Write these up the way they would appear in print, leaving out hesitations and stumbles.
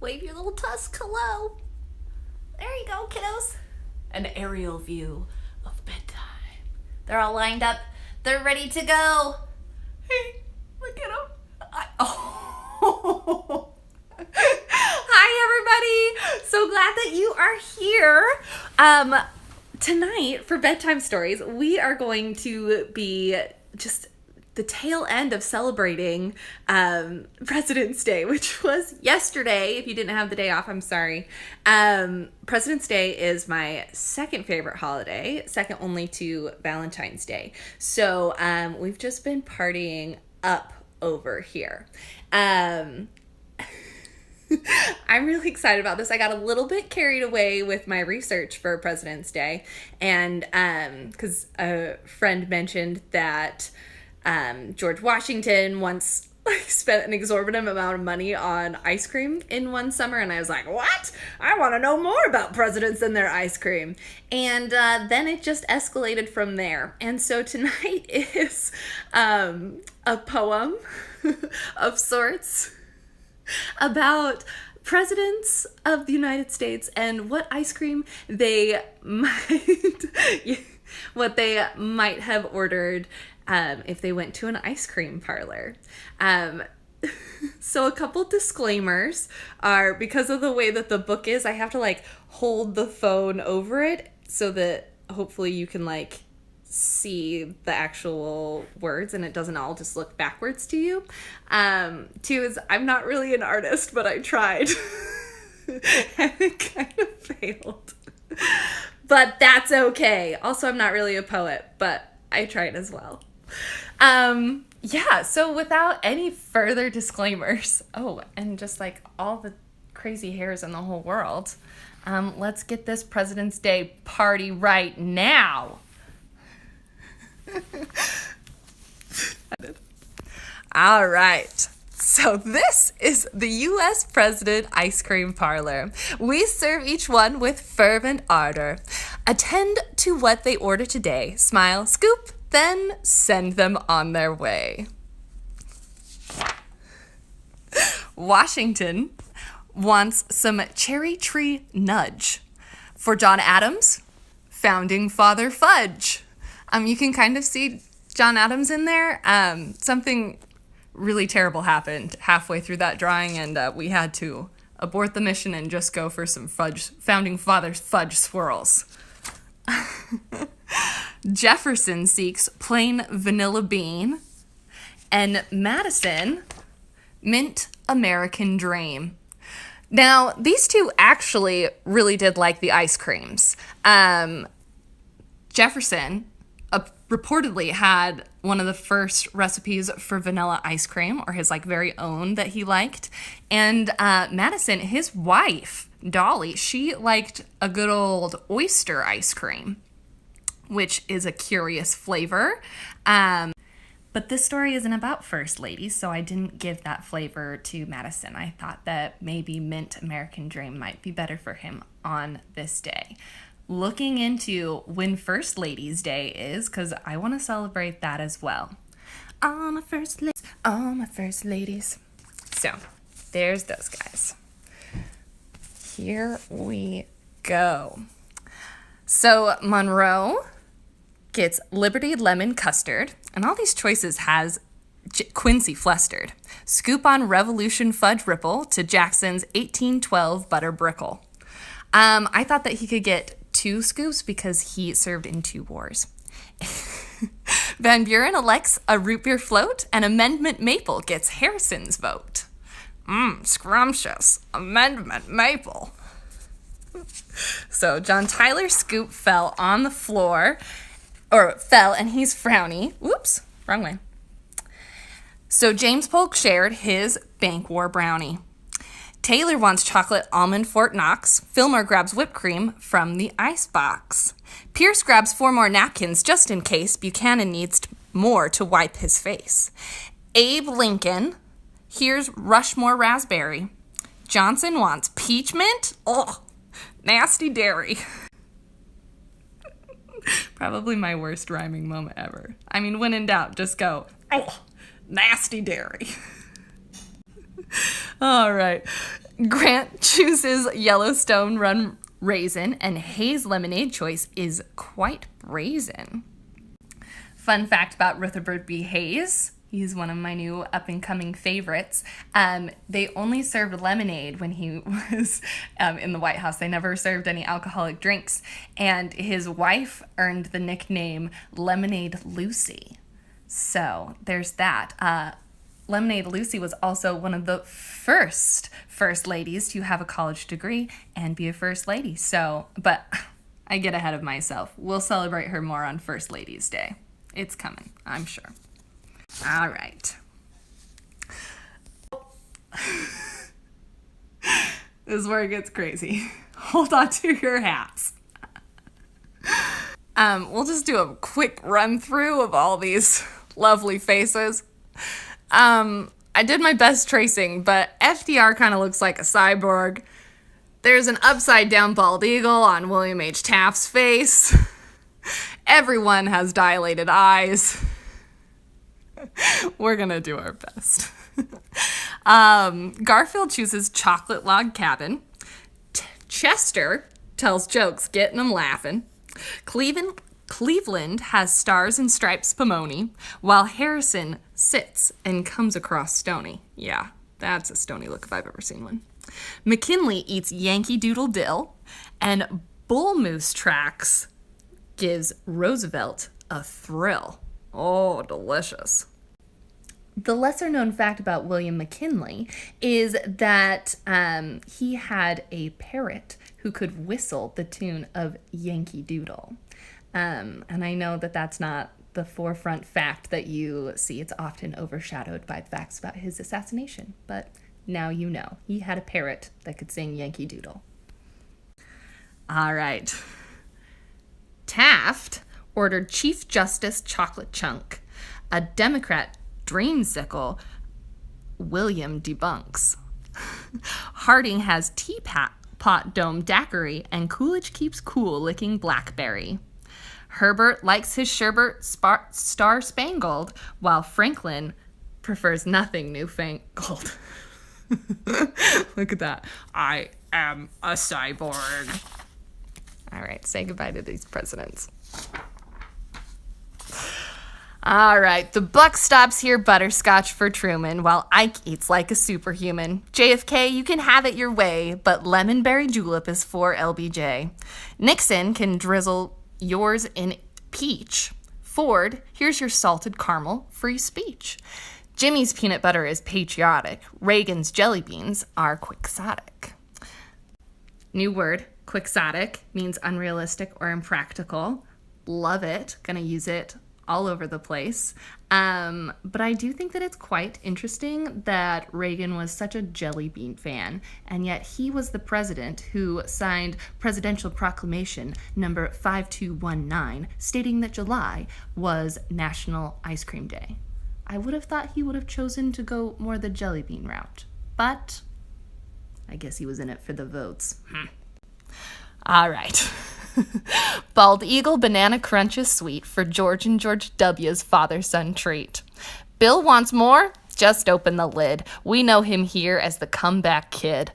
Wave your little tusk. Hello. There you go, kiddos. An aerial view of bedtime. They're all lined up. They're ready to go. Hey, look at them. Oh. Hi, everybody. So glad that you are here. Tonight, for bedtime stories, we are going to be just the tail end of celebrating President's Day, which was yesterday. If you didn't have the day off, I'm sorry. President's Day is my second favorite holiday, second only to Valentine's Day. So we've just been partying up over here. I'm really excited about this. I got a little bit carried away with my research for President's Day, and because a friend mentioned that George Washington once spent an exorbitant amount of money on ice cream in one summer, and I was like, what? I want to know more about presidents and their ice cream. And then it just escalated from there. And so tonight is a poem of sorts about presidents of the United States and what ice cream they might have ordered if they went to an ice cream parlor. So a couple disclaimers are, because of the way that the book is, I have to hold the phone over it so that hopefully you can see the actual words and it doesn't all just look backwards to you. Two is, I'm not really an artist, but I tried. And it kind of failed. But that's okay. Also, I'm not really a poet, but I tried as well. So without any further disclaimers, and just all the crazy hairs in the whole world, let's get this President's Day party right now. All right. So this is the U.S. President Ice Cream Parlor. We serve each one with fervent ardor. Attend to what they order today. Smile, scoop, then send them on their way. Washington wants some cherry tree nudge. For John Adams, founding father fudge. You can kind of see John Adams in there. Something really terrible happened halfway through that drawing, and we had to abort the mission and just go for some founding father's fudge swirls. Jefferson seeks plain vanilla bean, and Madison, mint American dream. Now, these two actually really did like the ice creams. Jefferson reportedly had one of the first recipes for vanilla ice cream, or his very own that he liked. And Madison, his wife, Dolly, she liked a good old oyster ice cream, which is a curious flavor. But this story isn't about first ladies, so I didn't give that flavor to Madison. I thought that maybe mint American dream might be better for him on this day. Looking into when First Ladies Day is, because I want to celebrate that as well. All my first ladies. So, there's those guys. Here we go. So, Monroe gets Liberty Lemon Custard, and all these choices has Quincy Flustered. Scoop on Revolution Fudge Ripple to Jackson's 1812 Butter Brickle. I thought that he could get 2 scoops because he served in 2 wars. Van Buren elects a root beer float, and Amendment Maple gets Harrison's vote. Scrumptious. Amendment Maple. So John Tyler's scoop fell on the floor, and he's frowny. Whoops, wrong way. So James Polk shared his Bank War brownie. Taylor wants chocolate almond Fort Knox. Fillmore grabs whipped cream from the icebox. Pierce grabs 4 more napkins just in case Buchanan needs more to wipe his face. Abe Lincoln here's Rushmore raspberry. Johnson wants peach mint. Ugh, nasty dairy. Probably my worst rhyming moment ever. I mean, when in doubt, just go, oh, nasty dairy. All right. Grant chooses Yellowstone Run Raisin, and Hayes' lemonade choice is quite brazen. Fun fact about Rutherford B. Hayes. He's one of my new up-and-coming favorites. They only served lemonade when he was in the White House. They never served any alcoholic drinks. And his wife earned the nickname Lemonade Lucy. So there's that. Lemonade Lucy was also one of the first ladies to have a college degree and be a first lady. So, but I get ahead of myself. We'll celebrate her more on First Ladies Day. It's coming, I'm sure. All right. This is where it gets crazy. Hold on to your hats. We'll just do a quick run through of all these lovely faces. I did my best tracing, but FDR kind of looks like a cyborg. There's an upside down bald eagle on William H. Taft's face. Everyone has dilated eyes. We're gonna do our best. Garfield chooses chocolate log cabin. Chester tells jokes, getting them laughing. Cleveland has stars and stripes Pomoni, while Harrison sits and comes across Stony. Yeah, that's a Stony look if I've ever seen one. McKinley eats Yankee Doodle Dill, and Bull Moose Tracks gives Roosevelt a thrill. Oh, delicious. The lesser-known fact about William McKinley is that he had a parrot who could whistle the tune of Yankee Doodle. And I know that that's not the forefront fact that you see. It's often overshadowed by facts about his assassination. But now you know. He had a parrot that could sing Yankee Doodle. All right. Taft ordered Chief Justice Chocolate Chunk. A Democrat dreamsicle William debunks. Harding has teapot dome daiquiri, and Coolidge keeps cool licking blackberry. Herbert likes his sherbet star spangled, while Franklin prefers nothing newfangled. Look at that. I am a cyborg. All right, say goodbye to these presidents. All right, the buck stops here butterscotch for Truman, while Ike eats like a superhuman. JFK, you can have it your way, but lemon-berry julep is for LBJ. Nixon can drizzle yours in peach. Ford, here's your salted caramel free speech. Jimmy's peanut butter is patriotic. Reagan's jelly beans are quixotic. New word, quixotic, means unrealistic or impractical. Love it. Gonna use it all over the place. But I do think that it's quite interesting that Reagan was such a jelly bean fan, and yet he was the president who signed Presidential Proclamation number 5219, stating that July was National Ice Cream Day. I would have thought he would have chosen to go more the jelly bean route, but I guess he was in it for the votes. All right. Bald Eagle Banana Crunch is sweet for George and George W.'s father-son treat. Bill wants more? Just open the lid. We know him here as the comeback kid.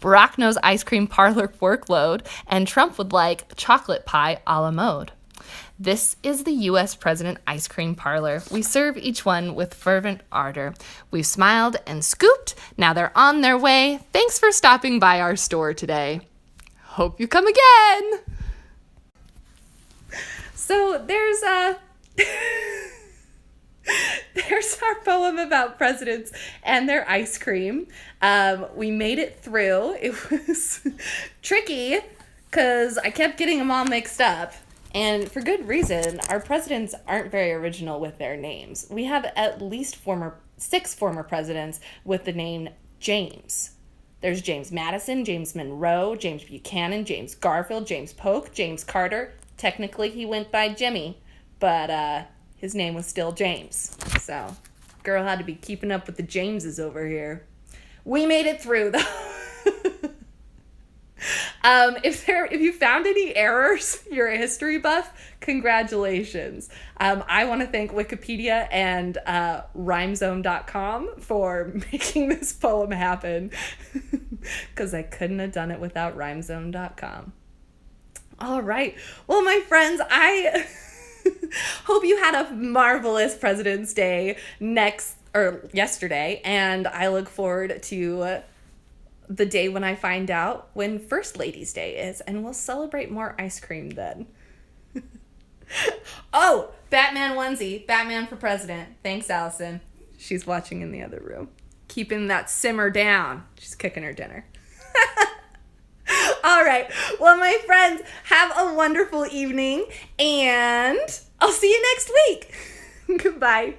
Barack knows ice cream parlor workload, and Trump would like chocolate pie a la mode. This is the U.S. President Ice Cream Parlor. We serve each one with fervent ardor. We've smiled and scooped. Now they're on their way. Thanks for stopping by our store today. Hope you come again. So there's our poem about presidents and their ice cream. We made it through. It was tricky because I kept getting them all mixed up. And for good reason. Our presidents aren't very original with their names. We have at least 6 former presidents with the name James. There's James Madison, James Monroe, James Buchanan, James Garfield, James Polk, James Carter. Technically, he went by Jimmy, but his name was still James. So, girl had to be keeping up with the Jameses over here. We made it through, though. If you found any errors, you're a history buff, congratulations. I want to thank Wikipedia and rhymezone.com for making this poem happen, because I couldn't have done it without rhymezone.com. All right. Well, my friends, I hope you had a marvelous President's Day yesterday, and I look forward to the day when I find out when First Lady's Day is, and we'll celebrate more ice cream then. Oh, Batman onesie, Batman for president. Thanks, Allison. She's watching in the other room, keeping that simmer down. She's cooking her dinner. All right. Well, my friends, have a wonderful evening, and I'll see you next week. Goodbye.